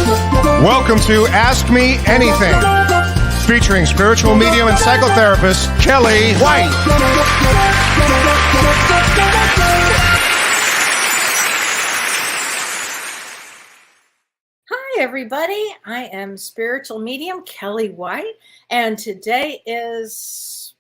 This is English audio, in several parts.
Welcome to Ask Me Anything, featuring spiritual medium and psychotherapist Kellee White. Hi, everybody. I am spiritual medium Kellee White, and today is,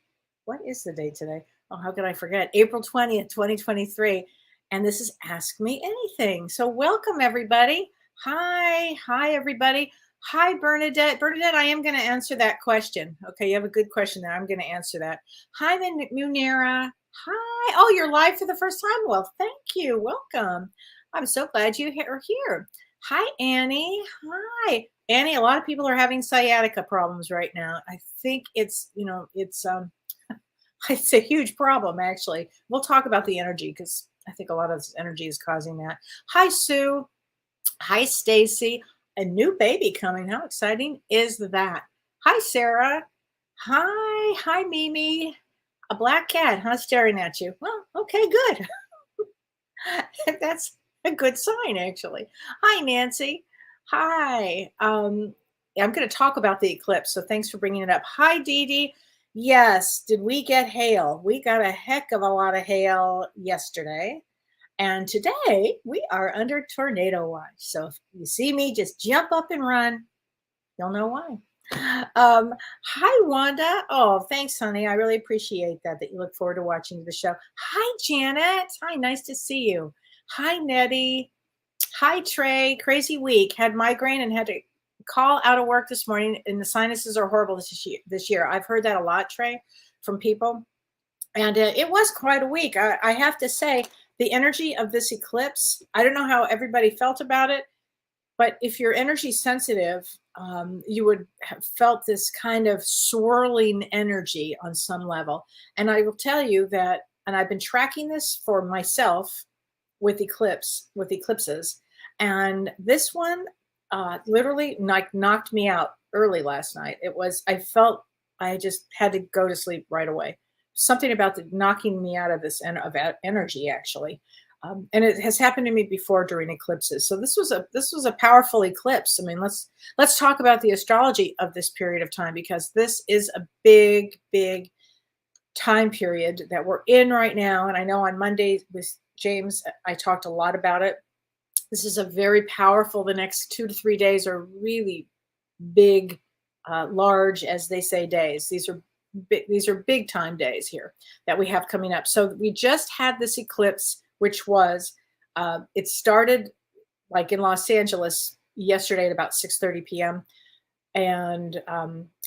what is the date today? Oh, how could I forget? April 20th, 2023, and this is Ask Me Anything. So welcome, everybody. Hi, everybody. Hi, Bernadette. Bernadette, I am going to answer that question. Okay, you have a good question there. I'm going to answer that. Hi, Munira. Hi. Oh, you're live for the first time. Well, thank you. Welcome. I'm so glad you are here. Hi, Annie. Hi, Annie. A lot of people are having sciatica problems right now. I think it's it's a huge problem, actually. We'll talk about the energy because I think a lot of this energy is causing that. Hi, Sue. Hi, Stacy. A new baby coming. How exciting is that? Hi, Sarah. Hi, Mimi. A black cat, huh? Staring at you. Well, okay, good. That's a good sign, actually. Hi, Nancy. Hi. I'm going to talk about the eclipse, so thanks for bringing it up. Hi, Dee Dee. Yes, did we get hail? We got a heck of a lot of hail yesterday. And today we are under tornado watch. So if you see me, just jump up and run. You'll know why. Hi, Wanda. Oh, thanks, honey. I really appreciate that you look forward to watching the show. Hi, Janet. Hi, nice to see you. Hi, Nettie. Hi, Trey. Crazy week. Had migraine and had to call out of work this morning, and the sinuses are horrible this year. I've heard that a lot, Trey, from people. And it was quite a week. I have to say, the energy of this eclipse, I don't know how everybody felt about it, but if you're energy sensitive, you would have felt this kind of swirling energy on some level. And I will tell you that, and I've been tracking this for myself with eclipses, and this one literally knocked me out early last night. I felt I just had to go to sleep right away. Something about the knocking me out of this energy, actually. And it has happened to me before during eclipses. So this was a powerful eclipse. I mean, let's talk about the astrology of this period of time, because this is a big time period that we're in right now. And I know on Monday with James, I talked a lot about it. This is a very powerful, the next 2 to 3 days are really big, large, as they say, days. These are big time days here that we have coming up. So we just had this eclipse, which was, it started like in Los Angeles yesterday at about 6:30 p.m. and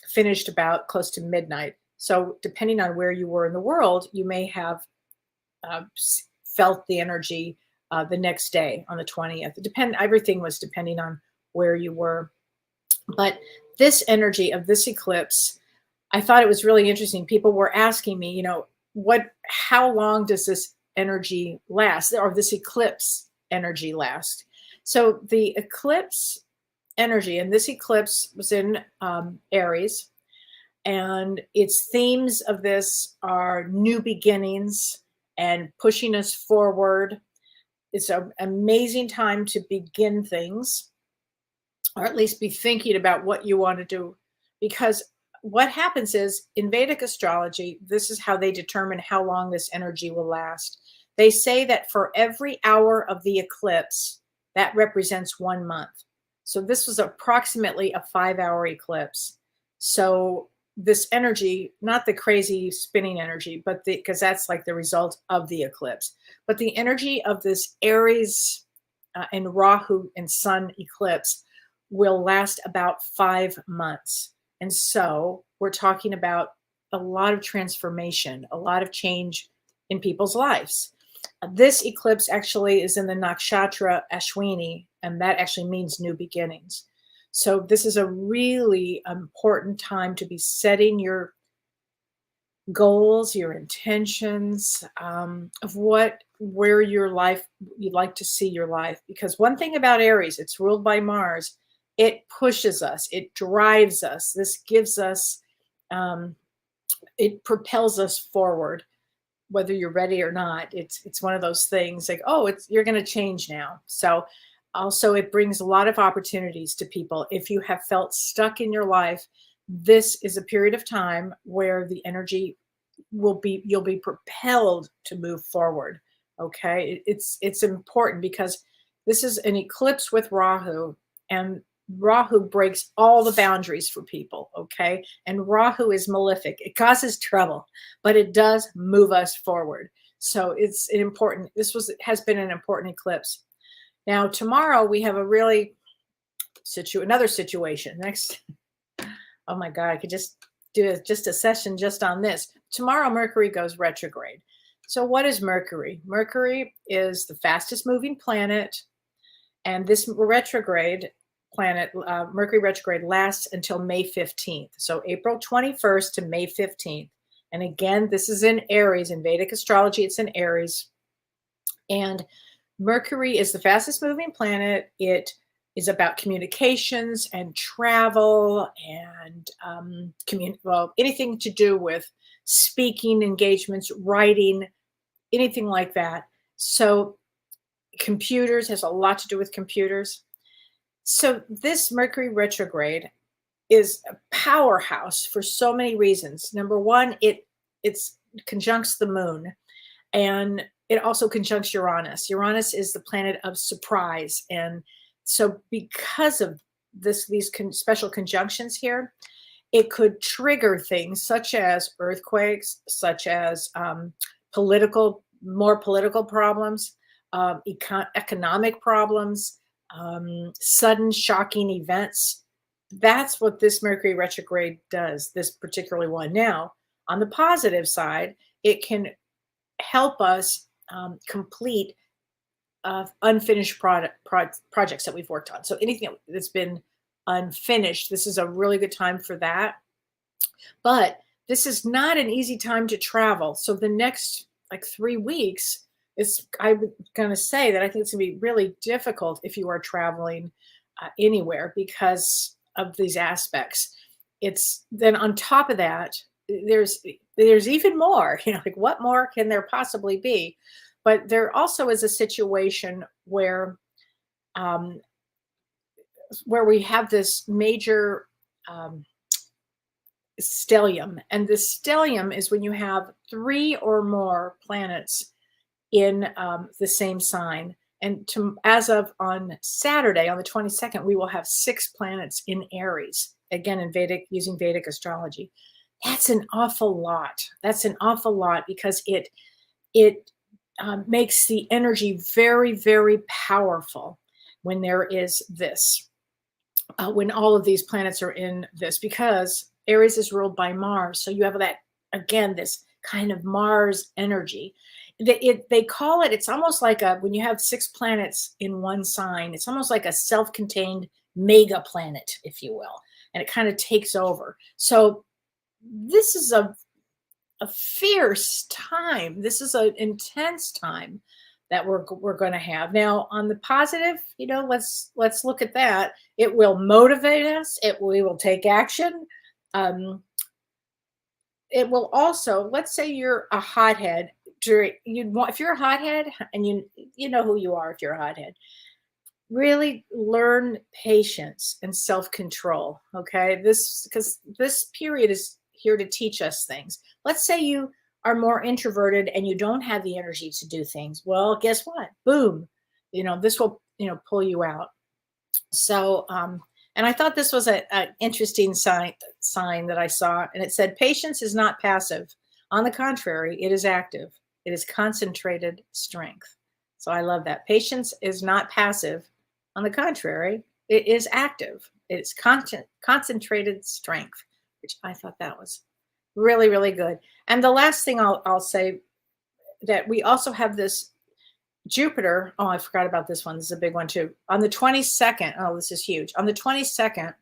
finished about close to midnight. So depending on where you were in the world, you may have felt the energy the next day on the 20th. Everything was depending on where you were. But this energy of this eclipse, I thought it was really interesting. People were asking me, how long does this energy last, or this eclipse energy last? So the eclipse energy, and this eclipse was in Aries, and its themes of this are new beginnings and pushing us forward. It's an amazing time to begin things, or at least be thinking about what you want to do, because what happens is, in Vedic astrology, this is how they determine how long this energy will last. They say that for every hour of the eclipse, that represents 1 month. So this was approximately a 5-hour eclipse. So this energy, not the crazy spinning energy, but because that's like the result of the eclipse, but the energy of this Aries and Rahu and Sun eclipse will last about 5 months. And so we're talking about a lot of transformation, a lot of change in people's lives. This eclipse actually is in the nakshatra Ashwini, and that actually means new beginnings. So this is a really important time to be setting your goals, your intentions of where your life, you'd like to see your life. Because one thing about Aries, it's ruled by Mars. It pushes us, it drives us. This gives us, it propels us forward, whether you're ready or not. It's one of those things like, oh, you're going to change now. So Also, it brings a lot of opportunities to people. If you have felt stuck in your life, this is a period of time where the energy you'll be propelled to move forward. Okay. It's important because this is an eclipse with Rahu, and Rahu breaks all the boundaries for people. Okay. And Rahu is malefic. It causes trouble, but it does move us forward. So it's an important, has been an important eclipse. Now, tomorrow we have a really another situation. Next, oh my God, I could just do just a session just on this. Tomorrow, Mercury goes retrograde. So, what is Mercury? Mercury is the fastest moving planet, and this retrograde planet, Mercury retrograde, lasts until May 15th. So, April 21st to May 15th. And again, this is in Aries. In Vedic astrology, it's in Aries. And Mercury is the fastest moving planet. It is about communications and travel and anything to do with speaking engagements, writing, anything like that. So computers has a lot to do with computers. So this Mercury retrograde is a powerhouse for so many reasons. Number one, it's conjuncts the moon, and it also conjuncts Uranus. Uranus is the planet of surprise. And so because of these special conjunctions here, it could trigger things such as earthquakes, such as more political problems, economic problems, sudden shocking events. That's what this Mercury retrograde does, this particular one. Now, on the positive side, it can help us complete unfinished projects that we've worked on. So anything that's been unfinished, this is a really good time for that. But this is not an easy time to travel. So the next 3 weeks I'm going to say that I think it's going to be really difficult if you are traveling anywhere because of these aspects. It's then on top of that, there's even more, what more can there possibly be? But there also is a situation where we have this major stellium. And the stellium is when you have 3 or more planets in the same sign. And as of on Saturday, on the 22nd, we will have 6 planets in Aries, again, using Vedic astrology. That's an awful lot. That's an awful lot because it makes the energy very, very powerful when there is this, when all of these planets are in this, because Aries is ruled by Mars. So you have that, again, this kind of Mars energy. They call it, it's almost like when you have 6 planets in one sign, it's almost like a self-contained mega planet, if you will, and it kind of takes over. So this is a fierce time. This is an intense time that we're going to have. Now, on the positive, let's look at that. It will motivate us. We will take action. It will also, let's say you're a hothead. If you're a hothead, and you know who you are if you're a hothead, really learn patience and self-control. Okay, because this period is here to teach us things. Let's say you are more introverted and you don't have the energy to do things. Well, guess what? Boom. This will, pull you out. So, and I thought this was an interesting sign that I saw. And it said, patience is not passive. On the contrary, it is active. It is concentrated strength. So I love that. Patience is not passive. On the contrary, it is active. It's concentrated strength, which I thought that was really, really good. And the last thing I'll say, that we also have this Jupiter. Oh, I forgot about this one. This is a big one too. On the 22nd, oh, this is huge. On the 22nd,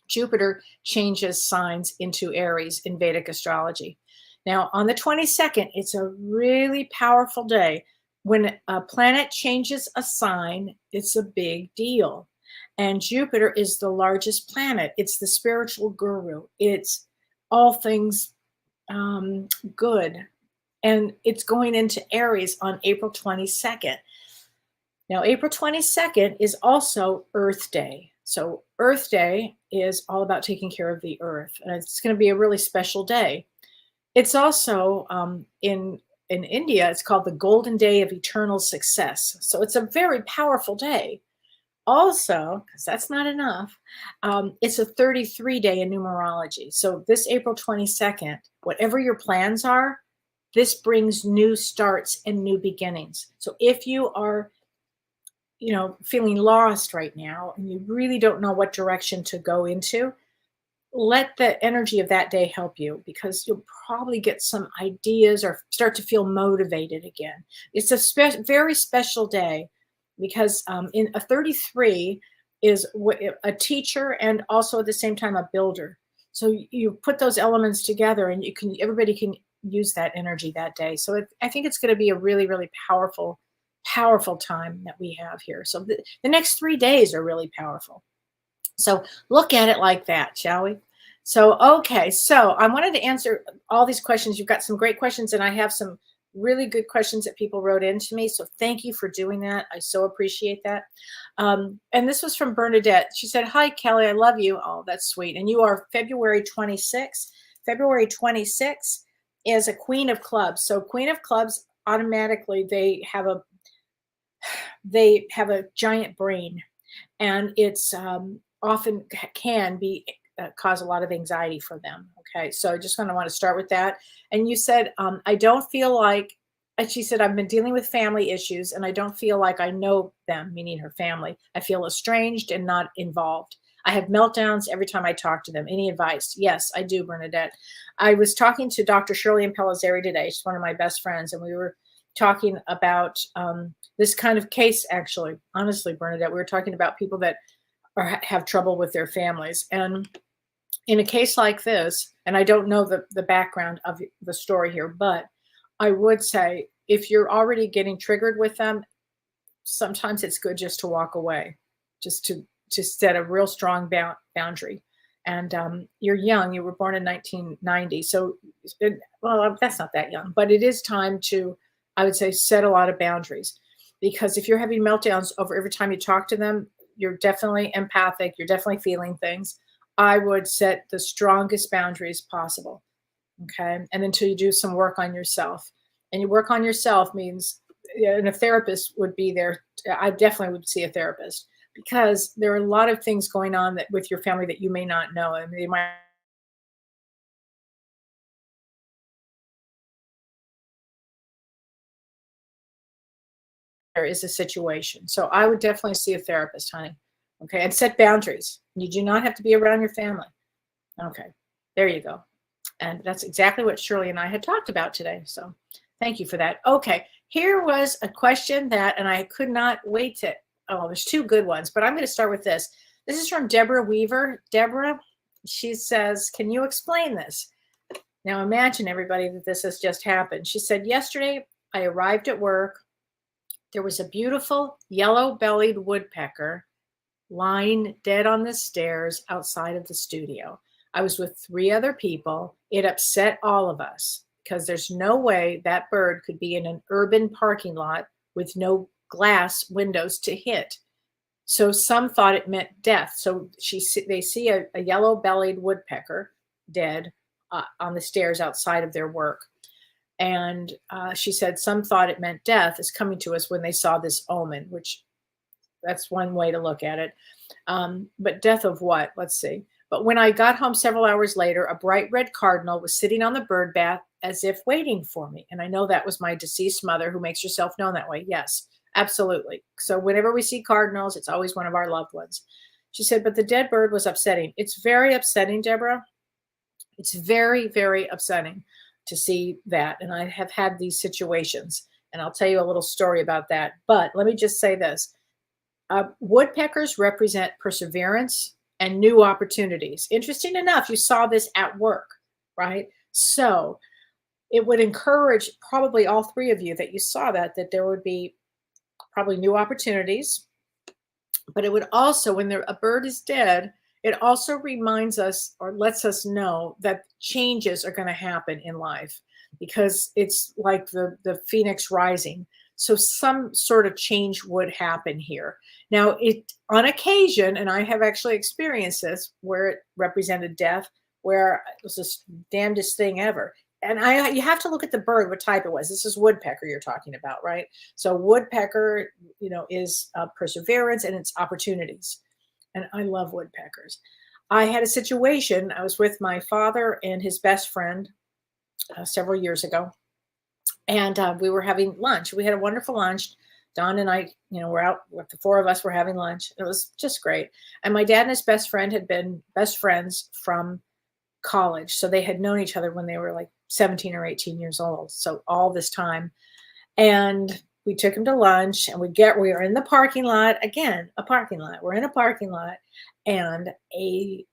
Jupiter changes signs into Aries in Vedic astrology. Now, on the 22nd, it's a really powerful day. When a planet changes a sign, it's a big deal. And Jupiter is the largest planet. It's the spiritual guru. It's all things good. And it's going into Aries on April 22nd. Now, April 22nd is also Earth Day. So Earth Day is all about taking care of the earth, and it's going to be a really special day. It's also in India, it's called the Golden Day of Eternal Success. So it's a very powerful day. Also, because that's not enough, it's a 33 day in numerology. So this April 22nd, whatever your plans are, this brings new starts and new beginnings. So if you are, feeling lost right now and you really don't know what direction to go into, let the energy of that day help you, because you'll probably get some ideas or start to feel motivated again. It's a very special day because in a 33 is a teacher and also at the same time a builder. So you put those elements together and everybody can use that energy that day. So I think it's going to be a really, really powerful time that we have here. So the next 3 days are really powerful. So look at it like that, shall we? So, okay. So I wanted to answer all these questions. You've got some great questions, and I have some really good questions that people wrote into me. So thank you for doing that. I so appreciate that. And this was from Bernadette. She said, "Hi, Kellee, I love you." Oh, that's sweet. And you are February 26th. February 26th is a Queen of Clubs. So Queen of Clubs, automatically, they have a giant brain, and it's often can be cause a lot of anxiety for them. Okay, so I just want to start with that. And you said, I don't feel like, and she said, I've been dealing with family issues and I don't feel like I know them, meaning her family. I feel estranged and not involved. I have meltdowns every time I talk to them. Any advice? Yes, I do, Bernadette. I was talking to Dr. Shirley Pellizzari today. She's one of my best friends, and we were talking about this kind of case, actually. Honestly, Bernadette, we were talking about people that have trouble with their families. And in a case like this, and I don't know the background of the story here, but I would say if you're already getting triggered with them, sometimes it's good just to walk away, just to set a real strong boundary. And you're young. You were born in 1990. So, well, that's not that young, but it is time to, I would say, set a lot of boundaries. Because if you're having meltdowns over every time you talk to them, you're definitely empathic. You're definitely feeling things. I would set the strongest boundaries possible. Okay. And until you do some work on yourself. And you work on yourself means, and a therapist would be there. I definitely would see a therapist, because there are a lot of things going on that with your family that you may not know. And they might there is a situation. So I would definitely see a therapist, honey. Okay. And set boundaries. You do not have to be around your family. Okay. There you go. And that's exactly what Shirley and I had talked about today. So thank you for that. Okay. Here was a question that, and I could not wait to, oh, there's two good ones, but I'm going to start with this. This is from Deborah Weaver. Deborah, she says, can you explain this? Now imagine, everybody, that this has just happened. She said, yesterday I arrived at work. There was a beautiful yellow-bellied woodpecker lying dead on the stairs outside of the studio. I was with 3 other people. It upset all of us because there's no way that bird could be in an urban parking lot with no glass windows to hit. So some thought it meant death. So they see a yellow-bellied woodpecker dead on the stairs outside of their work. And she said some thought it meant death is coming to us when they saw this omen, which that's one way to look at it. But death of what? Let's see. But when I got home several hours later, a bright red cardinal was sitting on the bird bath as if waiting for me. And I know that was my deceased mother, who makes herself known that way. Yes, absolutely. So whenever we see cardinals, it's always one of our loved ones. She said, but the dead bird was upsetting. It's very upsetting, Deborah. It's very, very upsetting to see that. And I have had these situations, and I'll tell you a little story about that. But let me just say this. Woodpeckers represent perseverance and new opportunities. Interesting enough, you saw this at work, right? So it would encourage probably all 3 of you that you saw that there would be probably new opportunities. But it would also, when a bird is dead, it also reminds us or lets us know that changes are going to happen in life, because it's like the phoenix rising. So some sort of change would happen here. Now, it on occasion, and I have actually experienced this, where it represented death, where it was the damnedest thing ever. And you have to look at the bird, what type it was. This is woodpecker you're talking about, right? So woodpecker, is perseverance and it's opportunities. And I love woodpeckers. I had a situation. I was with my father and his best friend several years ago, and we were having lunch. We had a wonderful lunch. Don and I, we're out with the four of us. Were having lunch. It was just great. And my dad and his best friend had been best friends from college, so they had known each other when they were like 17 or 18 years old. So all this time, and we took him to lunch, and we were in the parking lot again. A parking lot. We're in a parking lot, and a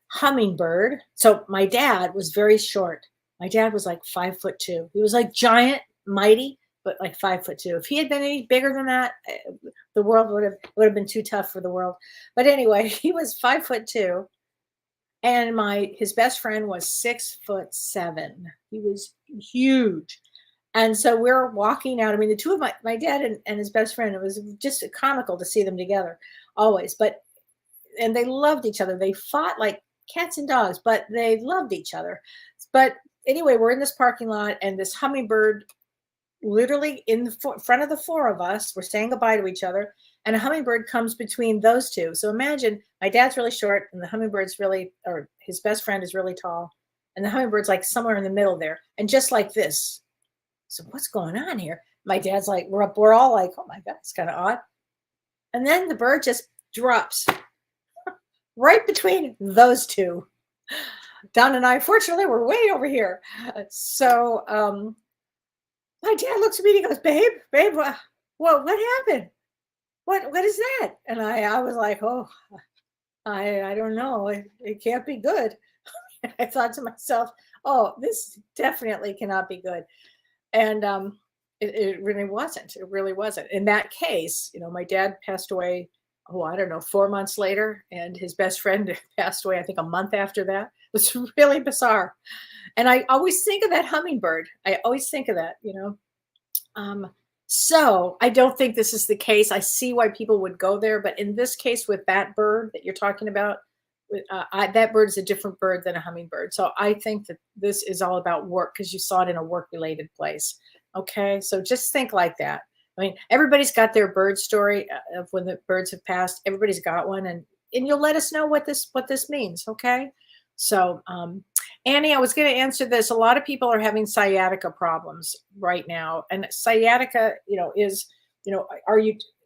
hummingbird. So my dad was very short. My dad was like 5'2". He was like giant, mighty, but like 5'2". If he had been any bigger than that, the world would have been too tough for the world. But anyway, he was 5'2", and his best friend was 6'7". He was huge. And so we're walking out. I mean, the two of my dad and his best friend, it was just comical to see them together always. And they loved each other. They fought like cats and dogs, but they loved each other. But anyway, we're in this parking lot, and this hummingbird, literally in the front of the four of us, we're saying goodbye to each other, and a hummingbird comes between those two. So imagine my dad's really short, and the hummingbbird's or his best friend is really tall, and the hummingbird's like somewhere in the middle there, and just like this. So what's going on here? My dad's like, we're all like, oh my God, it's kind of odd. And then the bird just drops right between those two. Don and I, fortunately, were way over here. So my dad looks at me and he goes, babe, what happened? What is that? And I was like, oh, I don't know. It can't be good. I thought to myself, oh, this definitely cannot be good. And it really wasn't. It really wasn't. In that case, my dad passed away, I don't know, 4 months later, and his best friend passed away, I think, a month after that. It was really bizarre. And I always think of that hummingbird. I always think of that, So I don't think this is the case. I see why people would go there. But in this case, with that bird that you're talking about, that bird is a different bird than a hummingbird. So I think that this is all about work, because you saw it in a work-related place. Okay, so just think like that. I mean, everybody's got their bird story of when the birds have passed. Everybody's got one, and you'll let us know what this means. Okay, so Annie, I was going to answer this. A lot of people are having sciatica problems right now, and sciatica, is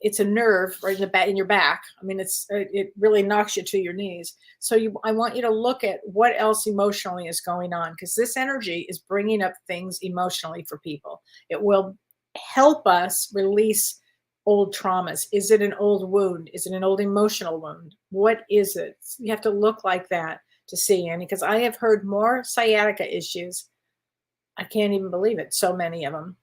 it's a nerve right in your back. I mean, it really knocks you to your knees. So I want you to look at what else emotionally is going on, because this energy is bringing up things emotionally for people. It will help us release old traumas. Is it an old wound? Is it an old emotional wound? What is it? You have to look like that to see, Annie, because I have heard more sciatica issues. I can't even believe it. So many of them.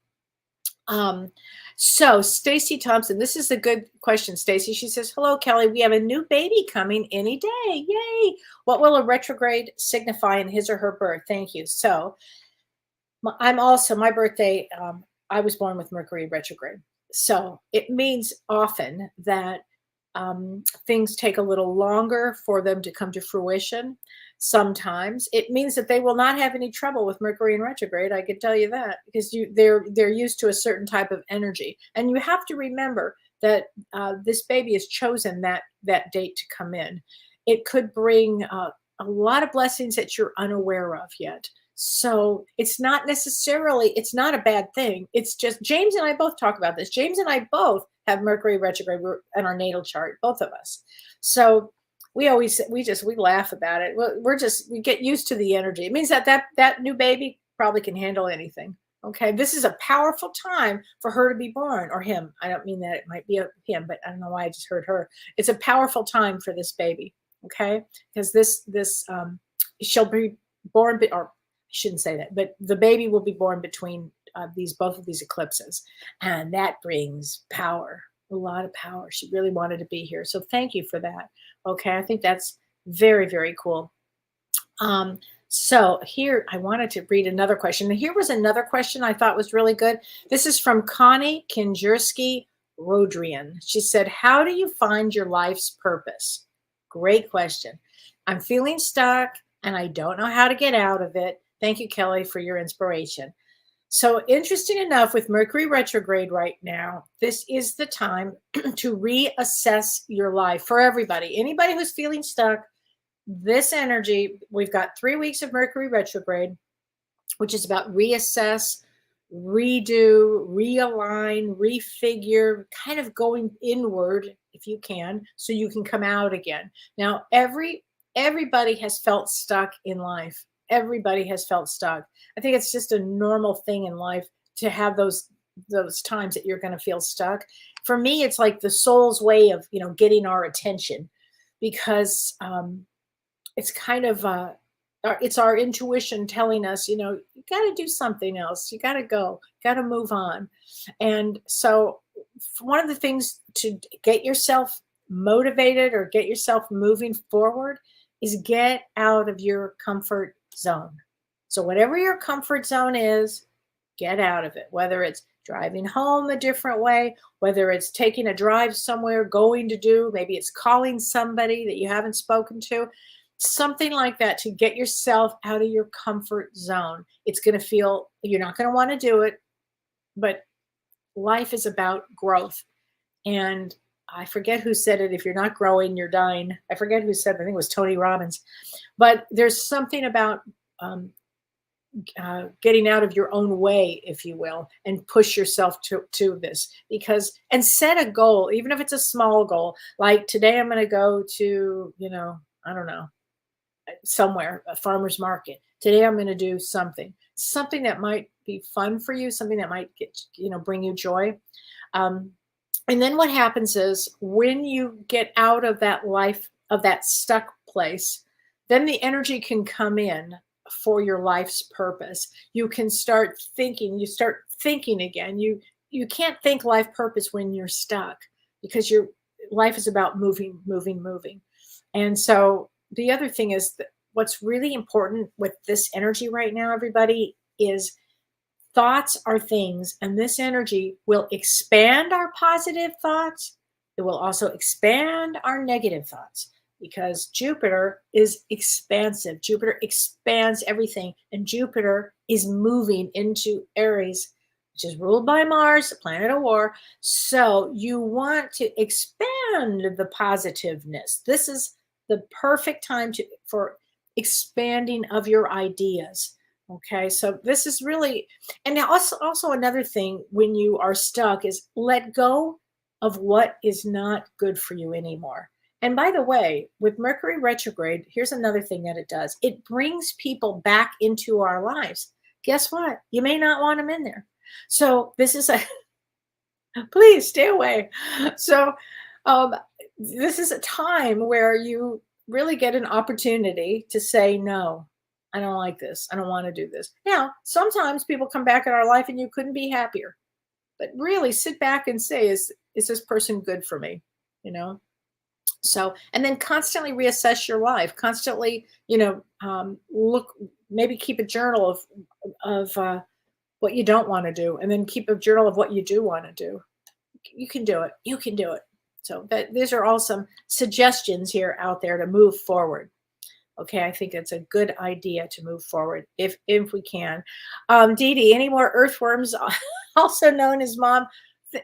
So Stacy Thompson, this is a good question, Stacy. She says, hello, Kellee. We have a new baby coming any day. Yay. What will a retrograde signify in his or her birth? Thank you. So my birthday, I was born with Mercury retrograde. So it means often that things take a little longer for them to come to fruition. Sometimes it means that they will not have any trouble with Mercury in retrograde. I can tell you that, because they're used to a certain type of energy. And you have to remember that this baby has chosen that date to come in. It could bring a lot of blessings that you're unaware of yet. So it's not a bad thing. It's just, James and I both talk about this. James and I both have Mercury retrograde in our natal chart, both of us. So we laugh about it. We get used to the energy. It means that new baby probably can handle anything. Okay. This is a powerful time for her to be born, or him. I don't mean that it might be him, but I don't know why I just heard her. It's a powerful time for this baby. Okay. Because she'll be born, or I shouldn't say that, but the baby will be born between both of these eclipses, and that brings power, a lot of power. She really wanted to be here, so thank you for that. Okay, I think that's very, very cool. So here, I wanted to read another question. And here was another question I thought was really good. This is from Connie Kinjerski Rodrian. She said, how do you find your life's purpose? Great question. I'm feeling stuck and I don't know how to get out of it. Thank you, Kellee, for your inspiration. So interesting enough, with Mercury retrograde right now, this is the time to reassess your life for everybody. Anybody who's feeling stuck, this energy, we've got 3 weeks of Mercury retrograde, which is about reassess, redo, realign, refigure, kind of going inward if you can, so you can come out again. Now, everybody has felt stuck in life. Everybody has felt stuck. I think it's just a normal thing in life to have those times that you're going to feel stuck. For me, it's like the soul's way of, getting our attention, because it's kind of it's our intuition telling us, you got to do something else. You got to go, got to move on. And so one of the things to get yourself motivated or get yourself moving forward is get out of your comfort zone. So whatever your comfort zone is, get out of it, whether it's driving home a different way, whether it's taking a drive somewhere, maybe it's calling somebody that you haven't spoken to, something like that, to get yourself out of your comfort zone. It's going to feel, you're not going to want to do it, but life is about growth. And I forget who said it. If you're not growing, you're dying. I forget who said it. I think it was Tony Robbins. But there's something about getting out of your own way, if you will, and push yourself to this, and set a goal, even if it's a small goal. Like today, I'm going to go to, I don't know, somewhere, a farmer's market. Today, I'm going to do something that might be fun for you, something that might bring you joy. And then what happens is, when you get out of that life, of that stuck place, then the energy can come in for your life's purpose. You can start thinking, again. You can't think life purpose when you're stuck, because your life is about moving. And so the other thing is that what's really important with this energy right now, everybody, is thoughts are things, and this energy will expand our positive thoughts. It will also expand our negative thoughts, because Jupiter is expansive. Jupiter expands everything, and Jupiter is moving into Aries, which is ruled by Mars, the planet of war. So you want to expand the positiveness. This is the perfect time for expanding of your ideas. Okay, so this is really, and now also another thing when you are stuck is let go of what is not good for you anymore. And by the way, with Mercury retrograde, here's another thing that it does. It brings people back into our lives. Guess what? You may not want them in there. So this is please stay away. So this is a time where you really get an opportunity to say, no, I don't like this. I don't want to do this. Now, sometimes people come back in our life and you couldn't be happier. But really sit back and say, is this person good for me? So, and then constantly reassess your life. Constantly, look, maybe keep a journal of what you don't want to do, and then keep a journal of what you do want to do. You can do it. You can do it. So these are all some suggestions here out there to move forward. Okay, I think it's a good idea to move forward if we can. Dee Dee, any more earthworms, also known as mom?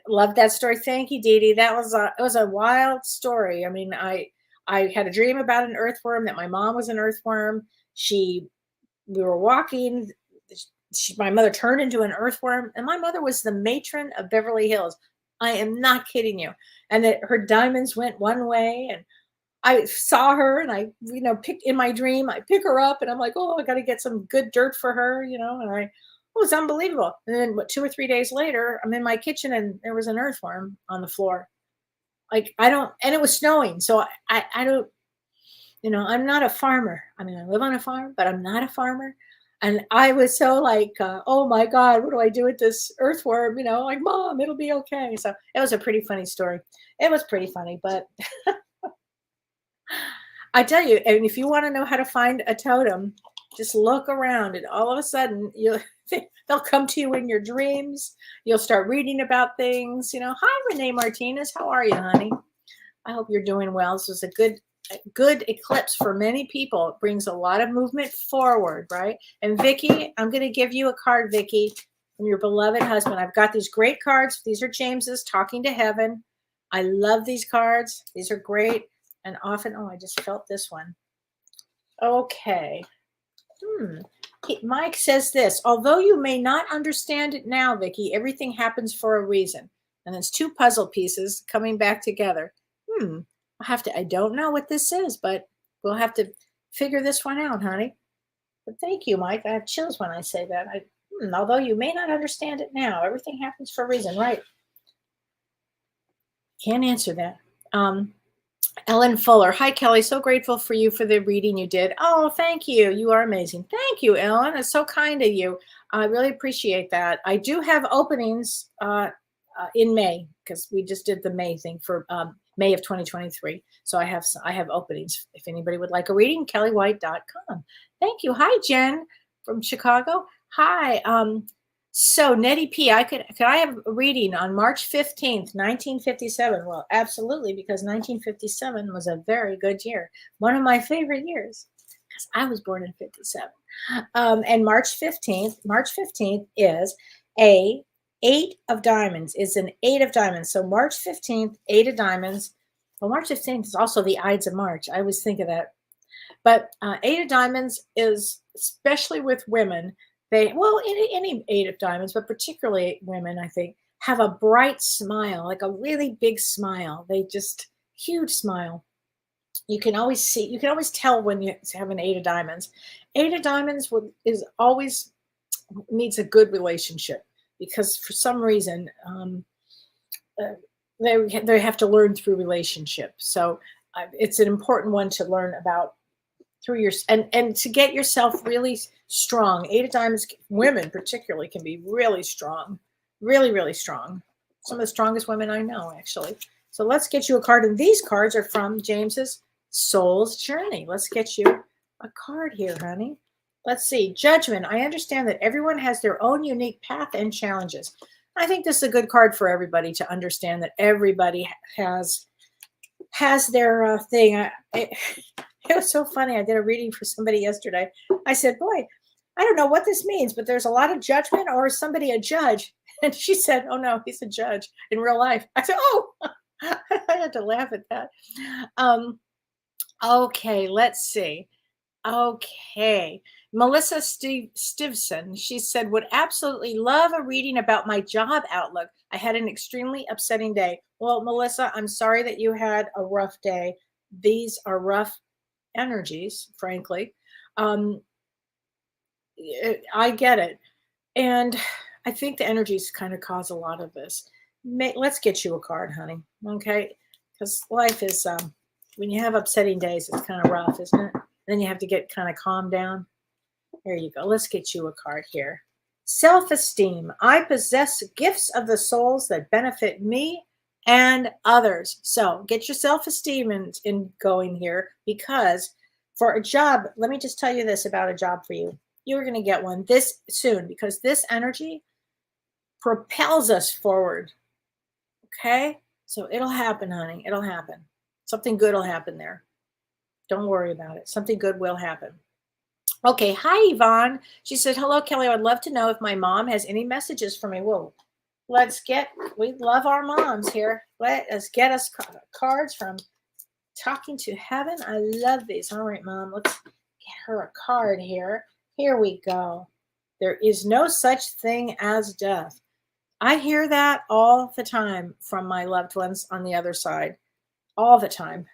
Love that story. Thank you, Dee Dee. It was a wild story. I mean, I had a dream about an earthworm, that my mom was an earthworm. We were walking. My mother turned into an earthworm, and my mother was the matron of Beverly Hills. I am not kidding you. And that her diamonds went one way, and I saw her, and I, picked in my dream, I pick her up, and I'm like, oh, I got to get some good dirt for her, and it was unbelievable. And then 2 or 3 days later, I'm in my kitchen, and there was an earthworm on the floor. And it was snowing. So I don't, I'm not a farmer. I mean, I live on a farm, but I'm not a farmer. And I was so like, oh my God, what do I do with this earthworm? Like, Mom, it'll be okay. So it was a pretty funny story. It was pretty funny, but I tell you, and if you want to know how to find a totem, Just look around, and all of a sudden, they'll come to you in your dreams. You'll start reading about things. Hi, Renee Martinez. How are you, honey? I hope you're doing well. This was a good eclipse for many people. It brings a lot of movement forward, right? And Vicki, I'm going to give you a card, Vicki, from your beloved husband. I've got these great cards. These are James's Talking to Heaven. I love these cards. These are great. And often, I just felt this one. Okay. Mike says this, although you may not understand it now, Vicki, everything happens for a reason. And it's two puzzle pieces coming back together. I don't know what this is, but we'll have to figure this one out, honey. But thank you, Mike. I have chills when I say that. Although you may not understand it now, everything happens for a reason, right? Can't answer that. Ellen Fuller. Hi, Kellee. So grateful for you for the reading you did. Oh, thank you. You are amazing. Thank you, Ellen. It's so kind of you. I really appreciate that. I do have openings in May because we just did the May thing for May of 2023. So I have openings. If anybody would like a reading, kelleewhite.com. Thank you. Hi, Jen from Chicago. Hi. So Nettie P, could I have a reading on March 15th, 1957? Well, absolutely, because 1957 was a very good year. One of my favorite years because I was born in 57. And March 15th is a 8 of diamonds. It's an 8 of diamonds. So March 15th, 8 of diamonds. Well, March 15th is also the Ides of March. I always think of that. But 8 of diamonds is, especially with women, any 8 of diamonds, but particularly women, I think, have a bright smile, like a really big smile. They just, huge smile. You can always tell when you have an 8 of diamonds. 8 of diamonds is always needs a good relationship because for some reason they have to learn through relationship. So it's an important one to learn about through your and to get yourself really strong. 8 of diamonds, women particularly, can be really strong, really, really strong. Some of the strongest women I know, actually. So let's get you a card. And these cards are from James's Soul's Journey. Let's get you a card here, honey. Let's see. Judgment. I understand that everyone has their own unique path and challenges. I think this is a good card for everybody to understand that everybody has their thing. It was so funny. I did a reading for somebody yesterday. I said, boy, I don't know what this means, but there's a lot of judgment, or is somebody a judge? And she said, oh, no, he's a judge in real life. I said, oh, I had to laugh at that. Okay, let's see. Okay. Melissa Stevenson, she said, would absolutely love a reading about my job outlook. I had an extremely upsetting day. Well, Melissa, I'm sorry that you had a rough day. These are rough energies, frankly. I get it. And I think the energies kind of cause a lot of this. Let's get you a card, honey. Okay. Because life is, when you have upsetting days, it's kind of rough, isn't it? Then you have to get kind of calmed down. There you go. Let's get you a card here. Self-esteem. I possess gifts of the souls that benefit me and others. So get your self-esteem in going here, because for a job, let me just tell you this about a job for you. You're going to get one this soon, because this energy propels us forward. Okay? So it'll happen, honey. It'll happen. Something good will happen there. Don't worry about it. Something good will happen. Okay. Hi, Yvonne. She said, hello, Kellee. I would love to know if my mom has any messages for me. Whoa. We love our moms here. Let us get us cards from Talking to Heaven. I love these. All right, Mom. Let's get her a card here. Here we go. There is no such thing as death. I hear that all the time from my loved ones on the other side. All the time.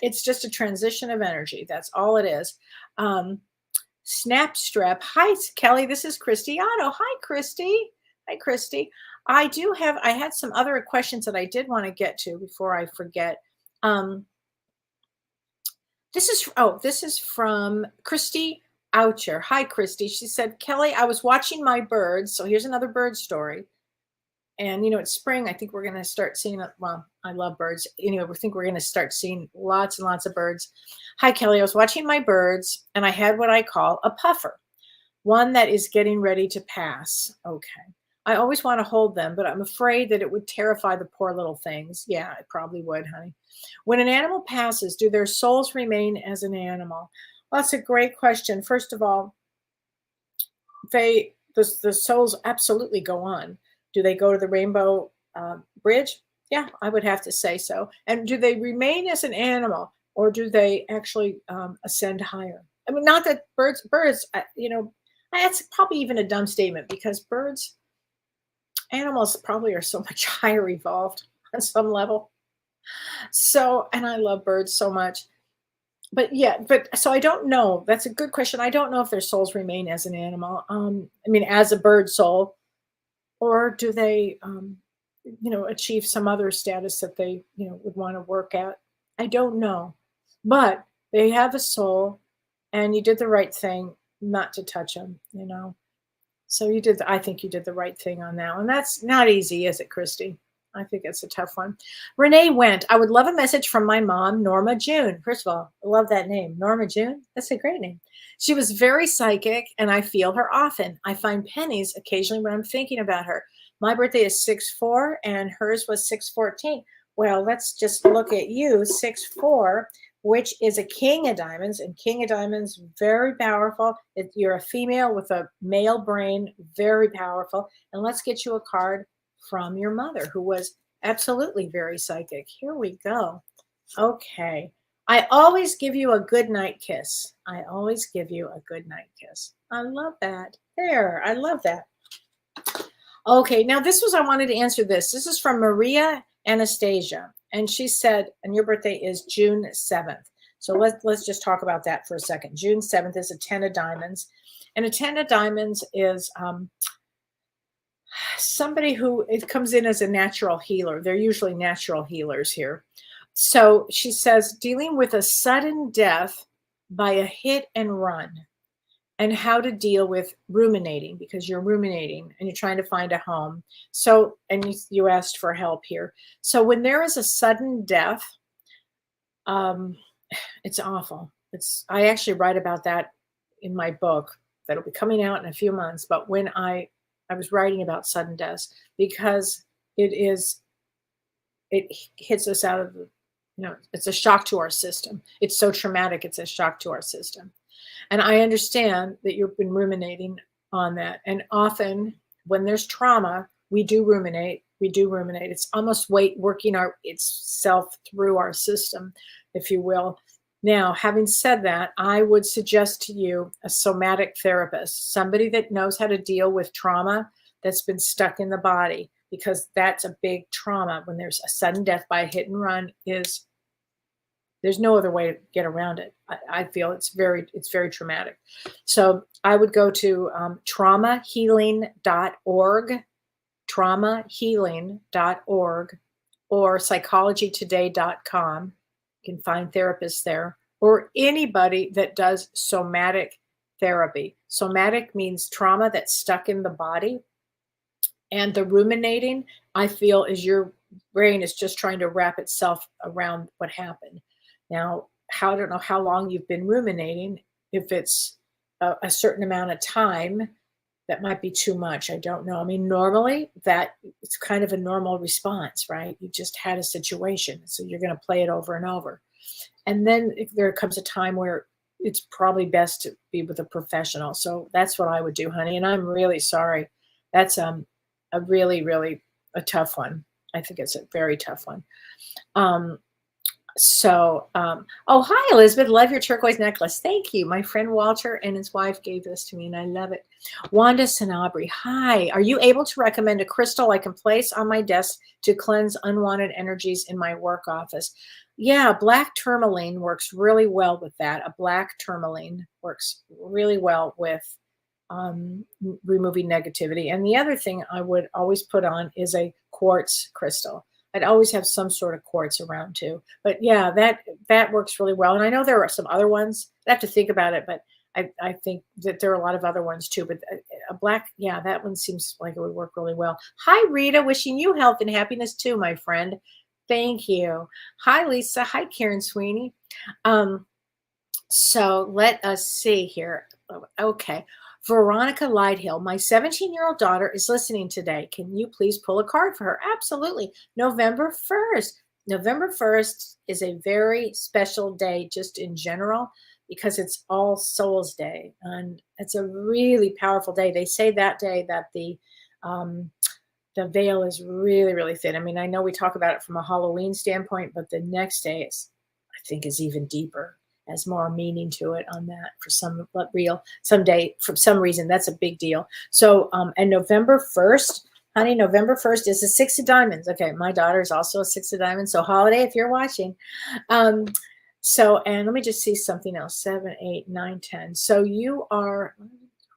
It's just a transition of energy. That's all it is. Snapstrap. Hi, Kellee. This is Christy Otto. Hi, Christy. Hi, Christy. I had some other questions that I did want to get to before I forget. This is from Christy Oucher. Hi, Christy. She said, Kellee, I was watching my birds. So here's another bird story. And, it's spring. I think we're going to start seeing, well, I love birds. We think we're going to start seeing lots and lots of birds. Hi, Kellee. I was watching my birds and I had what I call a puffer, one that is getting ready to pass. Okay. I always want to hold them, but I'm afraid that it would terrify the poor little things. Yeah, it probably would, honey. When an animal passes, do their souls remain as an animal? Well, that's a great question. First of all, the souls absolutely go on. Do they go to the Rainbow Bridge? Yeah, I would have to say so. And do they remain as an animal, or do they actually ascend higher? I mean, not that birds, that's probably even a dumb statement, because animals probably are so much higher evolved on some level. So, and I love birds so much. But yeah, so I don't know. That's a good question. I don't know if their souls remain as an animal. As a bird soul, or do they, achieve some other status that they, would want to work at? I don't know. But they have a soul, and you did the right thing not to touch them, So I think you did the right thing on that one. That's not easy, is it, Christy? I think it's a tough one. Renee Went, I would love a message from my mom, Norma June. First of all, I love that name, Norma June. That's a great name. She was very psychic, and I feel her often. I find pennies occasionally when I'm thinking about her. My birthday is 6/4, and hers was 6/14. Well, let's just look at you, 6/4, which is a king of diamonds, and king of diamonds, very powerful. You're a female with a male brain, very powerful. And let's get you a card from your mother, who was absolutely very psychic. Here we go. Okay. I always give you a good night kiss. I always give you a good night kiss. I love that. There. I love that. Okay. Now I wanted to answer this. This is from Maria Anastasia. And she said, and your birthday is June 7th. So let's just talk about that for a second. June 7th is a 10 of diamonds. And a 10 of diamonds is somebody who it comes in as a natural healer. They're usually natural healers here. So she says, dealing with a sudden death by a hit and run, and how to deal with ruminating, because you're ruminating and you're trying to find a home. So, and you asked for help here. So when there is a sudden death, it's awful. I actually write about that in my book that'll be coming out in a few months. But when I was writing about sudden deaths, because it hits us out of it's a shock to our system. It's so traumatic. It's a shock to our system. And I understand that you've been ruminating on that. And often when there's trauma, we do ruminate. It's almost working itself through our system, if you will. Now, having said that, I would suggest to you a somatic therapist, somebody that knows how to deal with trauma that's been stuck in the body, because that's a big trauma. When there's a sudden death by a hit and run, there's no other way to get around it. I feel it's very traumatic. So I would go to traumahealing.org, traumahealing.org, or psychologytoday.com. You can find therapists there, or anybody that does somatic therapy. Somatic means trauma that's stuck in the body. And the ruminating, I feel, is your brain is just trying to wrap itself around what happened. Now, I don't know how long you've been ruminating. If it's a certain amount of time, that might be too much. I don't know. I mean, normally it's kind of a normal response, right? You just had a situation, so you're going to play it over and over. And then there comes a time where it's probably best to be with a professional. So that's what I would do, honey. And I'm really sorry. That's a really, really a tough one. I think it's a very tough one. Oh, hi, Elizabeth. Love your turquoise necklace. Thank you. My friend Walter and his wife gave this to me, and I love it. Wanda Sanabri. Hi. Are you able to recommend a crystal I can place on my desk to cleanse unwanted energies in my work office? Yeah, black tourmaline works really well with that. A black tourmaline works really well with removing negativity. And the other thing I would always put on is a quartz crystal. I'd always have some sort of quartz around too. But yeah, that works really well. And I know there are some other ones. I have to think about it, but I think that there are a lot of other ones too. But a black, yeah, that one seems like it would work really well. Hi, Rita. Wishing you health and happiness too, my friend. Thank you. Hi, Lisa. Hi, Karen Sweeney. So let us see here. Okay. Veronica Lighthill, my 17-year-old daughter is listening today. Can you please pull a card for her? Absolutely. November 1st. November 1st is a very special day just in general because it's All Souls Day. And it's a really powerful day. They say that day that the veil is really, really thin. I mean, I know we talk about it from a Halloween standpoint, but the next day is, I think, is even deeper, has more meaning to it on that for someday, for some reason. That's a big deal. So, and November 1st, honey, November 1st is a 6 of diamonds. Okay. My daughter is also a 6 of diamonds. So holiday, if you're watching. So, and let me just see something else. 7, 8, 9, 10. So you are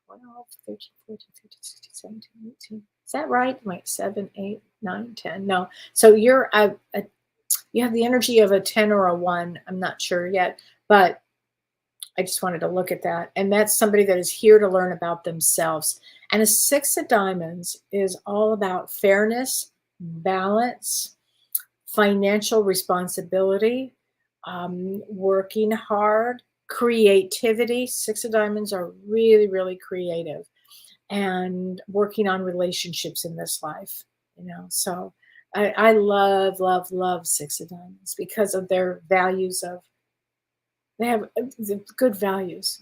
12, 13, 14, 15, 16, 17, 18. Is that right? Wait, 7, 8, 9, 10. No. So you're you have the energy of a 10 or a 1. I'm not sure yet, but I just wanted to look at that. And that's somebody that is here to learn about themselves. And a 6 of diamonds is all about fairness, balance, financial responsibility, working hard, creativity. 6 of diamonds are really, really creative, and working on relationships in this life, So I love, love, love 6 of diamonds because of their values they have the good values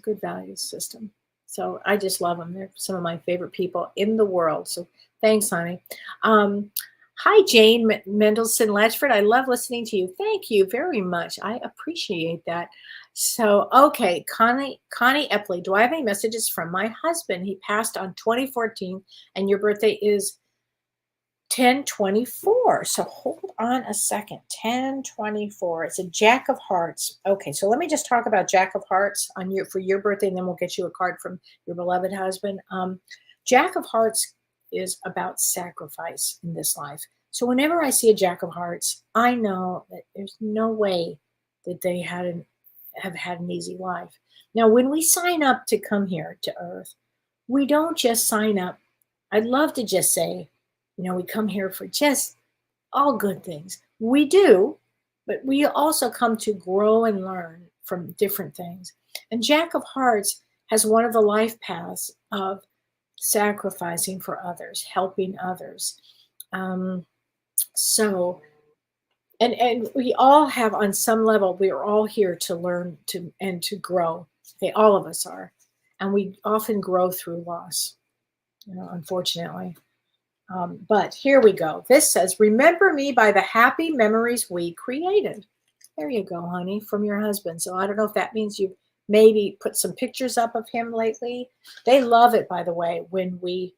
system. So I just love them. They're some of my favorite people in the world. So thanks, honey. Hi, Jane Mendelson Latchford. I love listening to you. Thank you very much. I appreciate that. So, okay, Connie Epley, do I have any messages from my husband? He passed on 2014, and your birthday is 10/24. So hold on a second. 10/24. It's a Jack of Hearts. Okay, so let me just talk about Jack of Hearts for your birthday, and then we'll get you a card from your beloved husband. Jack of Hearts is about sacrifice in this life. So whenever I see a Jack of Hearts, I know that there's no way that they have had an easy life. Now, when we sign up to come here to Earth, we don't just sign up. I'd love to just say, we come here for just all good things. We do, but we also come to grow and learn from different things. And Jack of Hearts has one of the life paths of sacrificing for others, helping others. So, and we all have, on some level, we are all here to learn and to grow. Okay, all of us are. And we often grow through loss, unfortunately. But here we go. This says, remember me by the happy memories we created. There you go, honey, from your husband. So I don't know if that means you maybe put some pictures up of him lately. They love it, by the way, when we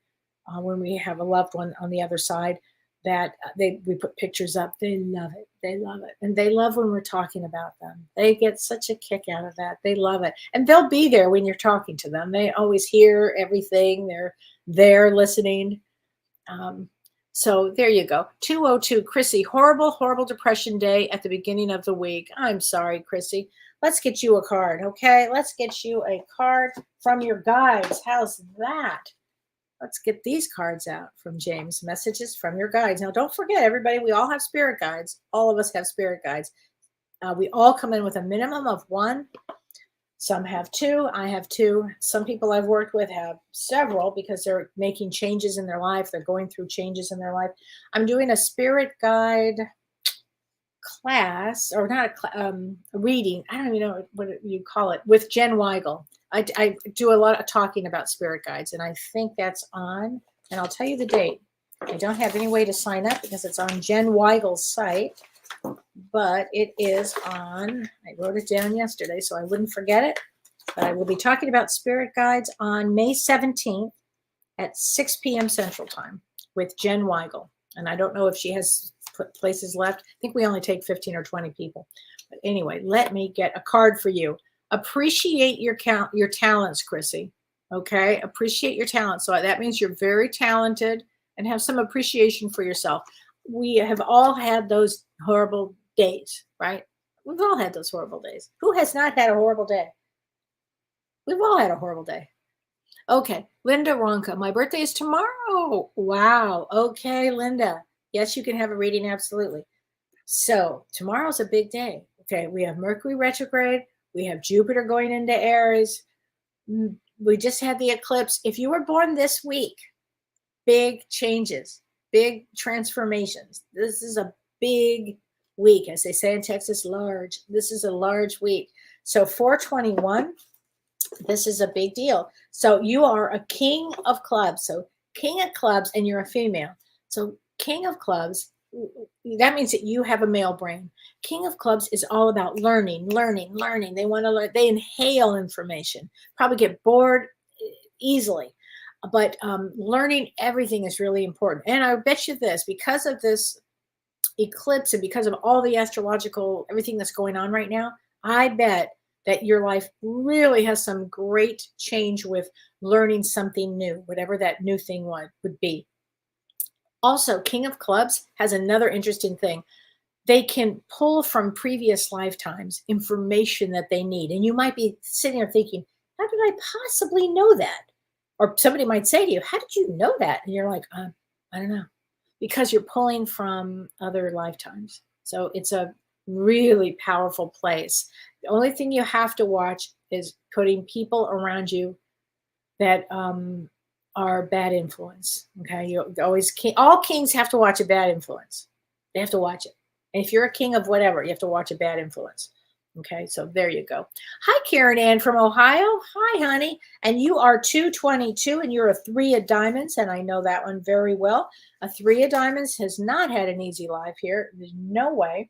have a loved one on the other side that we put pictures up. They love it. They love it. And they love when we're talking about them. They get such a kick out of that. They love it. And they'll be there when you're talking to them. They always hear everything. They're there listening. So there you go. 202, Chrissy, horrible, horrible depression day at the beginning of the week. I'm sorry, Chrissy. Let's get you a card, okay? Let's get you a card from your guides. How's that? Let's get these cards out from James. Messages from your guides. Now, don't forget, everybody, we all have spirit guides. All of us have spirit guides. We all come in with a minimum of 1. Some have 2. I have 2. Some people I've worked with have several because they're making changes in their life. They're going through changes in their life. I'm doing a spirit guide class, or not a reading. I don't even know what you call it, with Jen Weigel. I do a lot of talking about spirit guides, and I think that's on, and I'll tell you the date. I don't have any way to sign up because it's on Jen Weigel's site, but it is on, I wrote it down yesterday so I wouldn't forget it, but I will be talking about spirit guides on May 17th at 6 p.m. Central Time with Jen Weigel. And I don't know if she has places left. I think we only take 15 or 20 people. But anyway, let me get a card for you. Appreciate your talents, Chrissy. Okay? Appreciate your talents. So that means you're very talented and have some appreciation for yourself. We have all had those horrible days, right? We've all had those horrible days. Who has not had a horrible day? We've all had a horrible day. Okay, Linda Ronka, my birthday is tomorrow. Wow. Okay, Linda. Yes, you can have a reading, absolutely. So tomorrow's a big day. Okay, we have Mercury retrograde, we have Jupiter going into Aries. We just had the eclipse. If you were born this week, big changes, big transformations. This is a big week, as they say in Texas, large. This is a large week. So 421, this is a big deal. So you are a king of clubs. So king of clubs, and you're a female. So king of clubs, that means that you have a male brain. King of clubs is all about learning, learning, learning. They want to learn. They inhale information, probably get bored easily. But learning everything is really important. And I bet you this, because of this eclipse and because of all the astrological, everything that's going on right now, I bet that your life really has some great change with learning something new, whatever that new thing would be. Also, King of Clubs has another interesting thing. They can pull from previous lifetimes information that they need. And you might be sitting there thinking, how did I possibly know that? Or somebody might say to you, how did you know that? And you're like, I don't know. Because you're pulling from other lifetimes. So it's a really powerful place. The only thing you have to watch is putting people around you that are bad influence. Okay, you always all kings have to watch a bad influence. They have to watch it. And if you're a king of whatever, you have to watch a bad influence. Okay, so there you go. Hi, Karen Ann from Ohio. Hi, honey. And you are 222, and you're a 3 of diamonds, and I know that one very well. A 3 of diamonds has not had an easy life here. There's no way.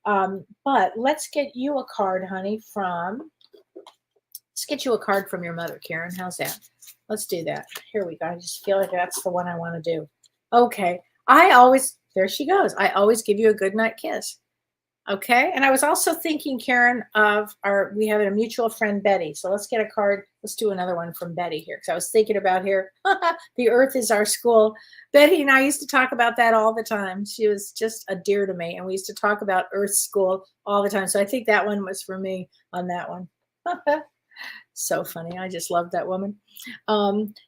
But let's get you a card, honey, let's get you a card from your mother, Karen. How's that? Let's do that. Here we go. I just feel like that's the one I want to do. Okay. There she goes. I always give you a good night kiss. Okay. And I was also thinking, Karen, we have a mutual friend, Betty. So let's get a card. Let's do another one from Betty here. Because I was thinking about here, the earth is our school. Betty and I used to talk about that all the time. She was just a dear to me. And we used to talk about Earth School all the time. So I think that one was for me on that one. So funny. I just love that woman.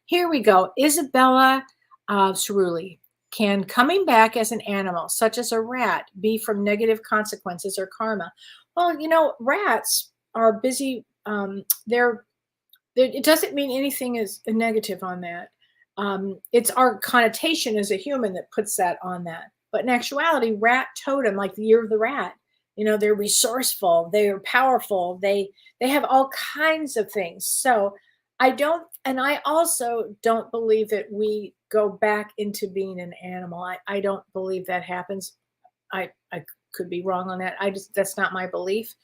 Here we go. Isabella Cerulli. Can coming back as an animal, such as a rat, be from negative consequences or karma? Well, rats are busy. It doesn't mean anything is negative on that. It's our connotation as a human that puts that on that. But in actuality, rat totem, like the year of the rat, they're resourceful, they're powerful, they have all kinds of things. So I also don't believe that we go back into being an animal. I don't believe that happens. I could be wrong on that. That's not my belief.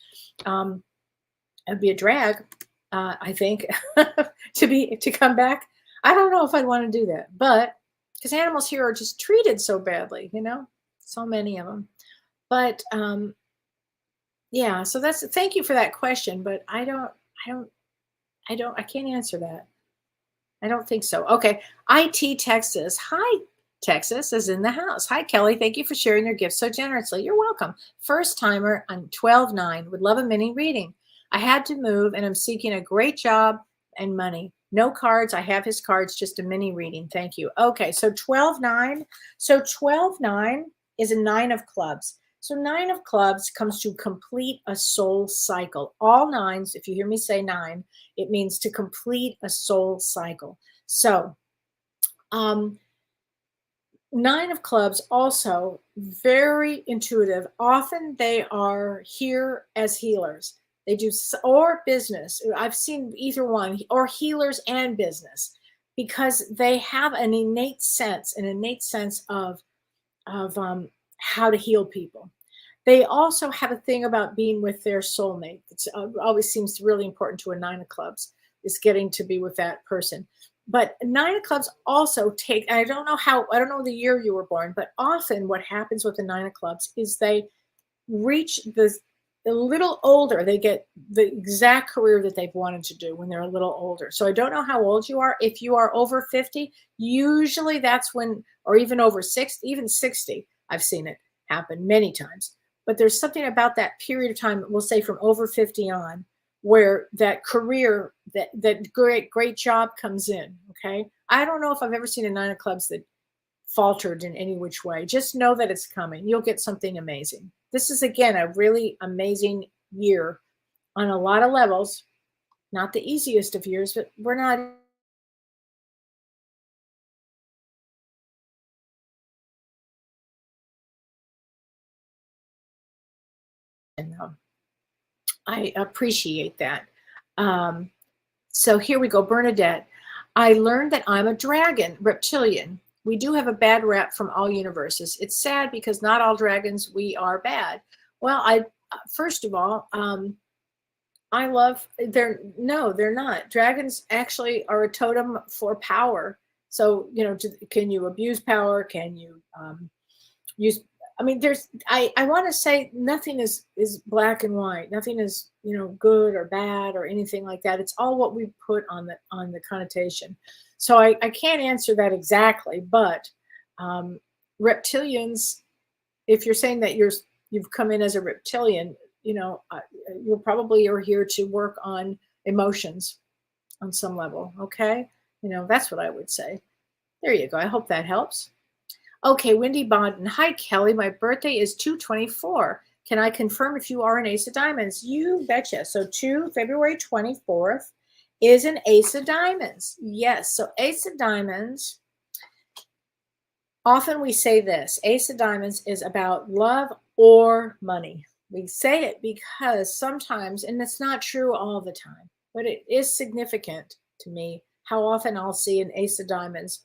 It'd be a drag, I think, to come back. I don't know if I'd want to do that, but because animals here are just treated so badly, so many of them. But yeah, so thank you for that question, but I can't answer that. I don't think so. Okay. IT Texas. Hi, Texas is in the house. Hi, Kelly. Thank you for sharing your gifts so generously. You're welcome. First timer on 12/9. Would love a mini reading. I had to move and I'm seeking a great job and money. No cards. I have his cards, just a mini reading. Thank you. Okay. So 12/9. So 12/9 is a 9 of clubs. So 9 of clubs comes to complete a soul cycle. All 9s, if you hear me say 9, it means to complete a soul cycle. So 9 of clubs also very intuitive. Often they are here as healers. They do or business. I've seen either one, or healers and business, because they have an innate sense of how to heal people. They also have a thing about being with their soulmate. It always seems really important to a 9 of clubs, is getting to be with that person. But 9 of clubs also I don't know the year you were born, but often what happens with the 9 of clubs is they reach a little older. They get the exact career that they've wanted to do when they're a little older. So I don't know how old you are. If you are over 50, usually that's when, or even over 60, even 60, I've seen it happen many times. But there's something about that period of time, we'll say from over 50 on, where that career, that great job comes in. Okay. I don't know if I've ever seen a nine of clubs that faltered in any which way. Just know that it's coming. You'll get something amazing. This is, again, a really amazing year on a lot of levels. Not the easiest of years, but we're not in them. I appreciate that. Um, so here we go, Bernadette. I learned that I'm a dragon, reptilian. We do have a bad rep from all universes. It's sad because not all dragons, we are bad. Well, first of all, I love, they're not. Dragons actually are a totem for power. So, can you abuse power? Can you use, I mean, I want to say nothing is black and white. Nothing is, good or bad or anything like that. It's all what we put on the connotation. So I can't answer that exactly, but reptilians, if you're saying that you've come in as a reptilian, you probably are here to work on emotions on some level. Okay. That's what I would say. There you go. I hope that helps. Okay, Wendy Bodden. Hi, Kelly. My birthday is 2/24. Can I confirm if you are an Ace of Diamonds? You betcha. So February 24th is an Ace of Diamonds. Yes. So Ace of Diamonds, often we say this, Ace of Diamonds is about love or money. We say it because sometimes, and it's not true all the time, but it is significant to me how often I'll see an Ace of Diamonds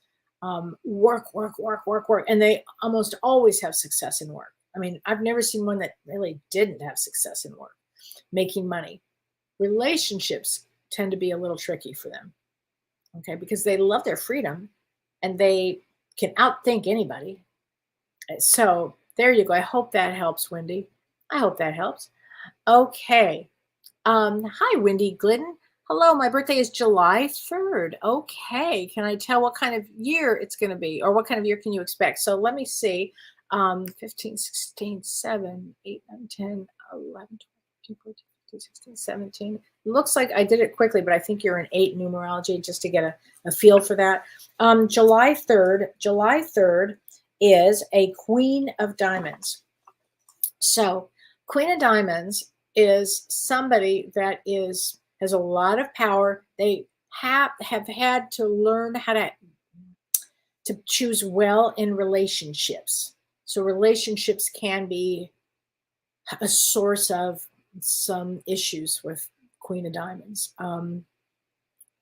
work, and they almost always have success in work. I mean, I've never seen one that really didn't have success in work, making money. Relationships tend to be a little tricky for them, okay, because they love their freedom and they can outthink anybody. So there you go. I hope that helps, Wendy. I hope that helps. Okay. Hi, Wendy Glidden. Hello, my birthday is July 3rd. Okay. Can I tell what kind of year it's going to be, or what kind of year can you expect? So let me see. 15, 16, 7, 8, 9, 10, 11, 12, 13, 14, 15, 16, 17. It looks like I did it quickly, but I think you're an 8 numerology just to get a feel for that. July 3rd is a Queen of Diamonds. So Queen of Diamonds is somebody that has a lot of power. They have had to learn how to choose well in relationships. So relationships can be a source of some issues with Queen of Diamonds.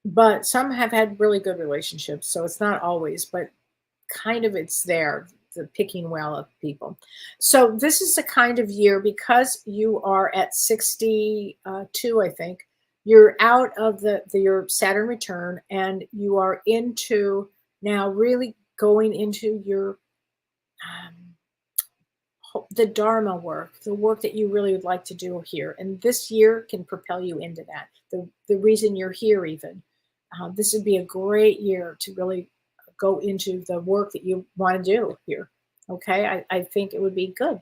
But some have had really good relationships. So it's not always, but kind of it's there, the picking well of people. So this is the kind of year, because you are at 62, I think, you're out of your Saturn return, and you are into now really going into your the Dharma work, the work that you really would like to do here. And this year can propel you into that. The reason you're here even. This would be a great year to really go into the work that you want to do here. Okay, I think it would be good.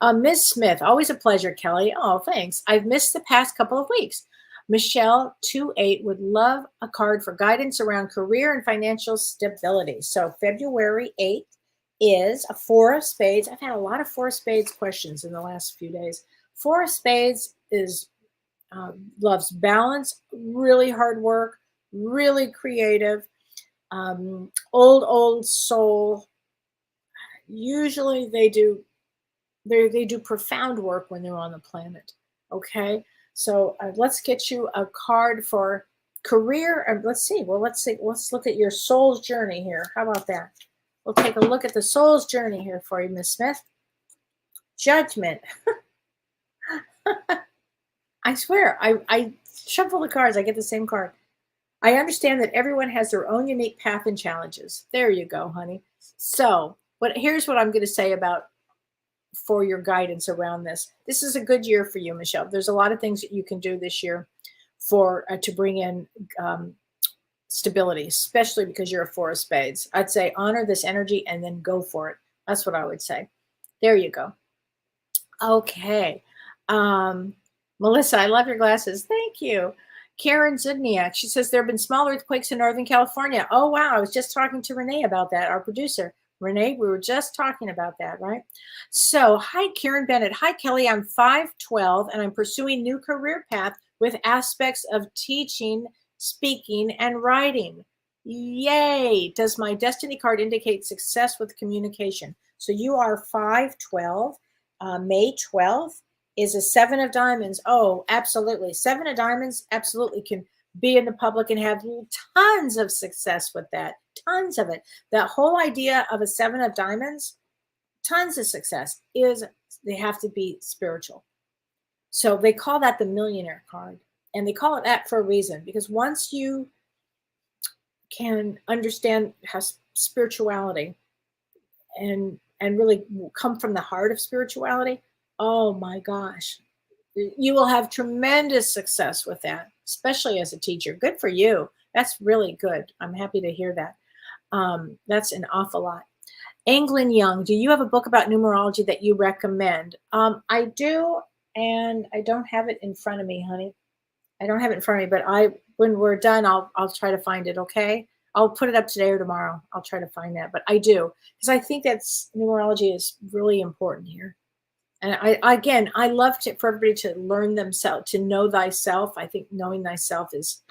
Ms. Smith, always a pleasure, Kelly. Oh, thanks. I've missed the past couple of weeks. Michelle 28 would love a card for guidance around career and financial stability. So February 8th is a Four of Spades. I've had a lot of Four of Spades questions in the last few days. Four of Spades is loves balance, really hard work, really creative, old soul. Usually they do profound work when they're on the planet. Okay, so let's get you a card for career. Let's see. Let's look at your soul's journey here. How about that? We'll take a look at the soul's journey here for you, Miss Smith. Judgment. I swear, I shuffle the cards. I get the same card. I understand that everyone has their own unique path and challenges. There you go, honey. So, here's what I'm going to say about for your guidance around this. This is a good year for you, Michelle. There's a lot of things that you can do this year for to bring in stability, especially because you're a Four of Spades. I'd say honor this energy and then go for it. That's what I would say. There you go. Okay. Melissa, I love your glasses. Thank you. Karen Zudniak, she says there have been small earthquakes in Northern California. Oh, wow. I was just talking to Renee about that, our producer. Renee, we were just talking about that, right? So, hi, Karen Bennett. Hi, Kellee. I'm 5'12", and I'm pursuing new career path with aspects of teaching, speaking, and writing. Yay. Does my destiny card indicate success with communication? So you are 5'12", May 12th is a 7 of diamonds. Oh, absolutely. 7 of diamonds absolutely can be in the public and have tons of success with that. Tons of it. That whole idea of a 7 of diamonds, tons of success, is they have to be spiritual. So they call that the millionaire card. And they call it that for a reason, because once you can understand how spirituality and really come from the heart of spirituality, oh my gosh, you will have tremendous success with that, especially as a teacher. Good for you. That's really good. I'm happy to hear that. That's an awful lot. Anglin Young, do you have a book about numerology that you recommend? I do, and I don't have it in front of me, honey. I don't have it in front of me, but when we're done, I'll try to find it. Okay, I'll put it up today or tomorrow. I'll try to find that, but I do, because I think that's numerology is really important here. And I love for everybody to learn themselves, to know thyself. I think knowing thyself is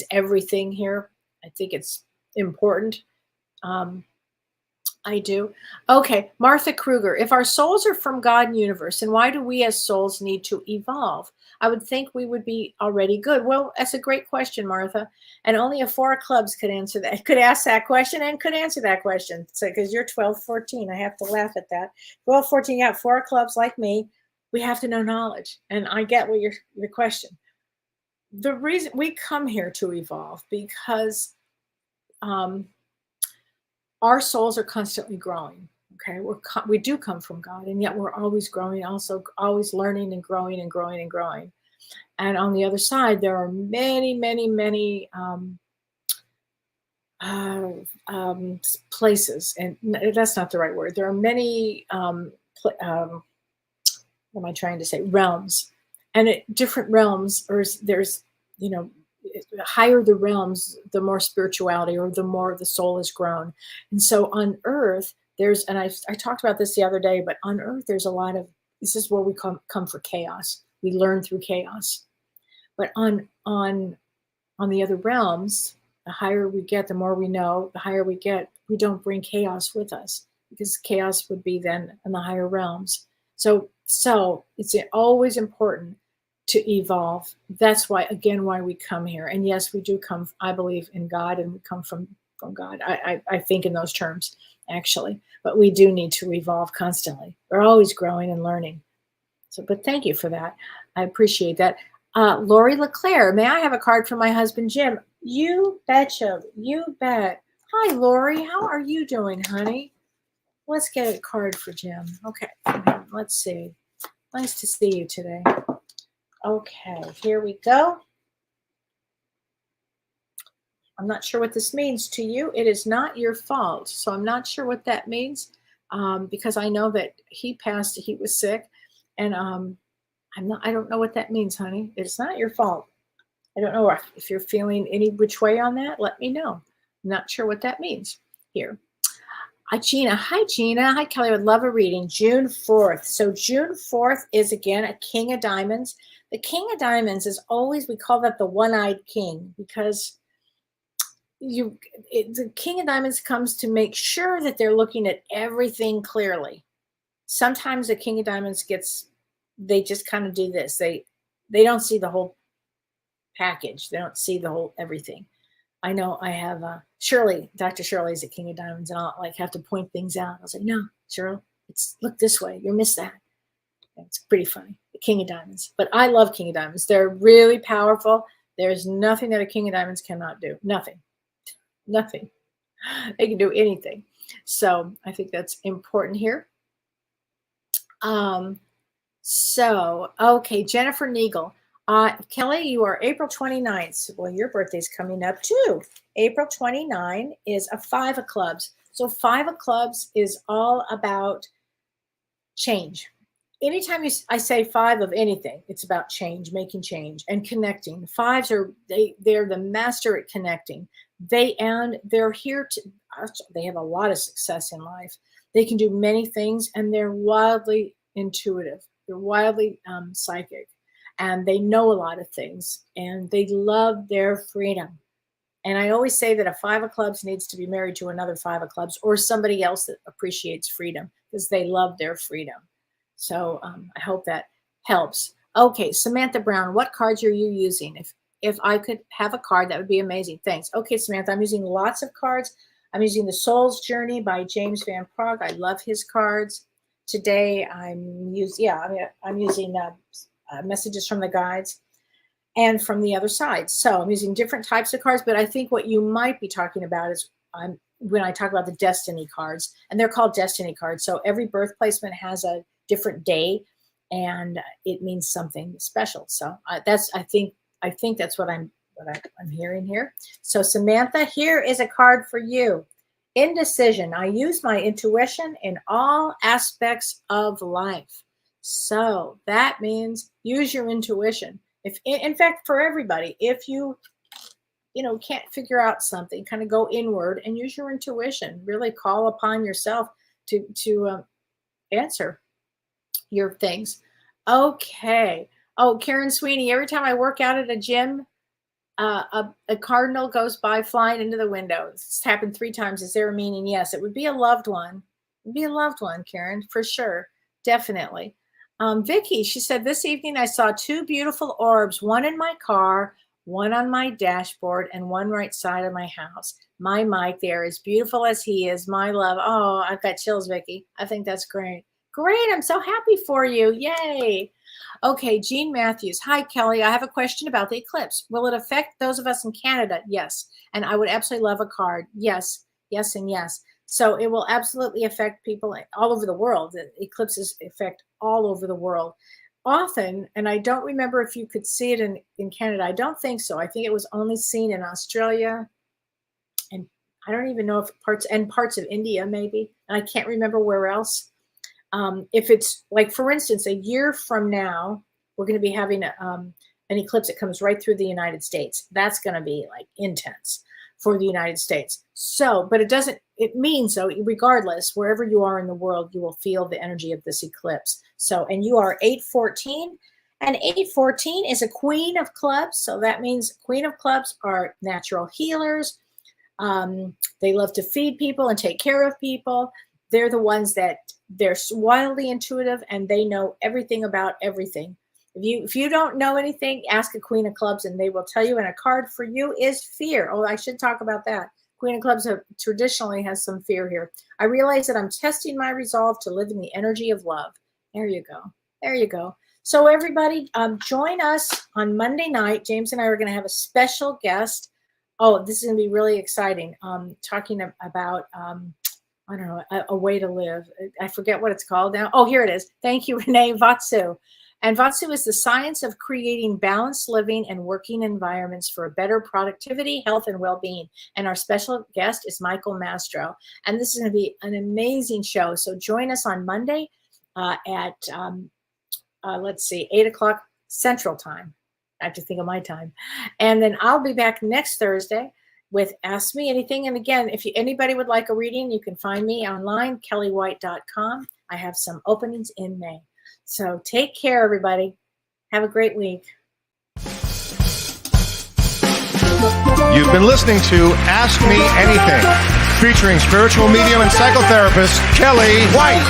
everything here. I think it's important. I do. Okay, Martha Kruger. If our souls are from God and universe, then why do we as souls need to evolve? I would think we would be already good. Well, that's a great question, Martha. And only a 4 of clubs could answer that, could ask that question and could answer that question. So, because you're 12, 14, I have to laugh at that. 12, 14, yeah, 4 of clubs like me. We have to know knowledge. And I get what your question. The reason we come here to evolve, because our souls are constantly growing. Okay, we do come from God, and yet we're always growing, also always learning and growing and growing and growing. And on the other side, there are many, many, many places, and that's not the right word. There are many, what am I trying to say? Realms, and different realms, or there's, the higher the realms, the more spirituality, or the more the soul is grown. And so on Earth, and I talked about this the other day, but on Earth, there's a lot of, this is where we come for chaos. We learn through chaos. But on the other realms, the higher we get, the more we know, the higher we get, we don't bring chaos with us, because chaos would be then in the higher realms. So it's always important to evolve. That's why we come here. And yes, we do come, I believe in God, and we come from God. I think in those terms, actually, but we do need to evolve constantly. We're always growing and learning. So, but thank you for that. I appreciate that. Lori LeClaire, may I have a card from my husband, Jim? You betcha. You bet. Hi, Lori. How are you doing, honey? Let's get a card for Jim. Okay. Let's see. Nice to see you today. Okay, here we go. I'm not sure what this means to you. It is not your fault. So I'm not sure what that means, because I know that he passed, he was sick, and I don't know what that means, honey. It's not your fault. I don't know if you're feeling any which way on that. Let me know. I'm not sure what that means here. Hi, Gina. Hi, Gina. Hi, Kellee. I would love a reading. June 4th. So June 4th is, again, a King of Diamonds. The King of Diamonds is always, we call that the one-eyed king, because the King of Diamonds comes to make sure that they're looking at everything clearly. Sometimes the King of Diamonds they just kind of do this. They don't see the whole package. They don't see the whole everything. I know I have Shirley. Dr. Shirley's a King of Diamonds, and I'll have to point things out. I'll say, no, Cheryl, look this way. You missed that. It's pretty funny. The King of Diamonds. But I love King of Diamonds. They're really powerful. There's nothing that a King of Diamonds cannot do. Nothing. Nothing. They can do anything. So I think that's important here. Okay, Jennifer Neagle. Kellee, you are April 29th. Well, your birthday's coming up too. April 29 is a 5 of clubs. So 5 of clubs is all about change. anytime I say 5 of anything, it's about change, making change, and connecting. Fives are they're the master at connecting. They're here to. They have a lot of success in life. They can do many things, and they're wildly intuitive. They're wildly psychic, and they know a lot of things, and they love their freedom. And I always say that a 5 of clubs needs to be married to another 5 of clubs or somebody else that appreciates freedom because they love their freedom. So I hope that helps. Okay, Samantha Brown, what cards are you using? If I could have a card, that would be amazing. Thanks. Okay, Samantha, I'm using lots of cards. I'm using The Soul's Journey by James Van Praagh. I love his cards. Today I'm using Messages from the Guides and from the Other Side. So I'm using different types of cards, but I think what you might be talking about is when I talk about the Destiny cards, and they're called Destiny cards. So every birth placement has a different day, and it means something special. So I think that's what I'm hearing here. So Samantha, here is a card for you. Indecision. I use my intuition in all aspects of life. So that means use your intuition. If, in fact, for everybody, if you can't figure out something, kind of go inward and use your intuition. Really call upon yourself to answer your things. Okay. Oh, Karen Sweeney, every time I work out at a gym, a cardinal goes by flying into the window. It's happened 3 times. Is there a meaning? Yes, it would be a loved one. It would be a loved one, Karen, for sure. Definitely. Vicky, she said, this evening I saw 2 beautiful orbs, one in my car, one on my dashboard, and one right side of my house. My Mike there, as beautiful as he is, my love. Oh, I've got chills, Vicky. I think that's great. Great. I'm so happy for you. Yay. Okay, Jean Matthews. Hi, Kellee. I have a question about the eclipse. Will it affect those of us in Canada? Yes. And I would absolutely love a card. Yes, yes, and yes. So it will absolutely affect people all over the world. The eclipses affect all over the world. Often, and I don't remember if you could see it in Canada. I don't think so. I think it was only seen in Australia. And I don't even know if parts of India, maybe. And I can't remember where else. If it's like, for instance, a year from now, we're going to be having an eclipse that comes right through the United States. That's going to be like intense for the United States. So, but it means though, regardless, wherever you are in the world, you will feel the energy of this eclipse. So, and you are 814, and 814 is a Queen of Clubs. So that means Queen of Clubs are natural healers. They love to feed people and take care of people. They're the ones that they're wildly intuitive and they know everything about everything. If you don't know anything, ask a Queen of Clubs and they will tell you. And a card for you is fear. Oh, I should talk about that. Queen of Clubs traditionally has some fear here. I realize that I'm testing my resolve to live in the energy of love. There you go. There you go. So everybody, join us on Monday night. James and I are going to have a special guest. Oh, this is going to be really exciting. Talking about I don't know, a way to live. I forget what it's called now. Oh, here it is. Thank you, Renee. Vatsu. And Vatsu is the science of creating balanced living and working environments for better productivity, health, and well-being. And our special guest is Michael Mastro. And this is going to be an amazing show. So join us on Monday at, 8 o'clock Central Time. I have to think of my time. And then I'll be back next Thursday with Ask Me Anything. And again, if anybody would like a reading, you can find me online, kelleewhite.com. I have some openings in May. So take care, everybody. Have a great week. You've been listening to Ask Me Anything, featuring spiritual medium and psychotherapist Kellee White.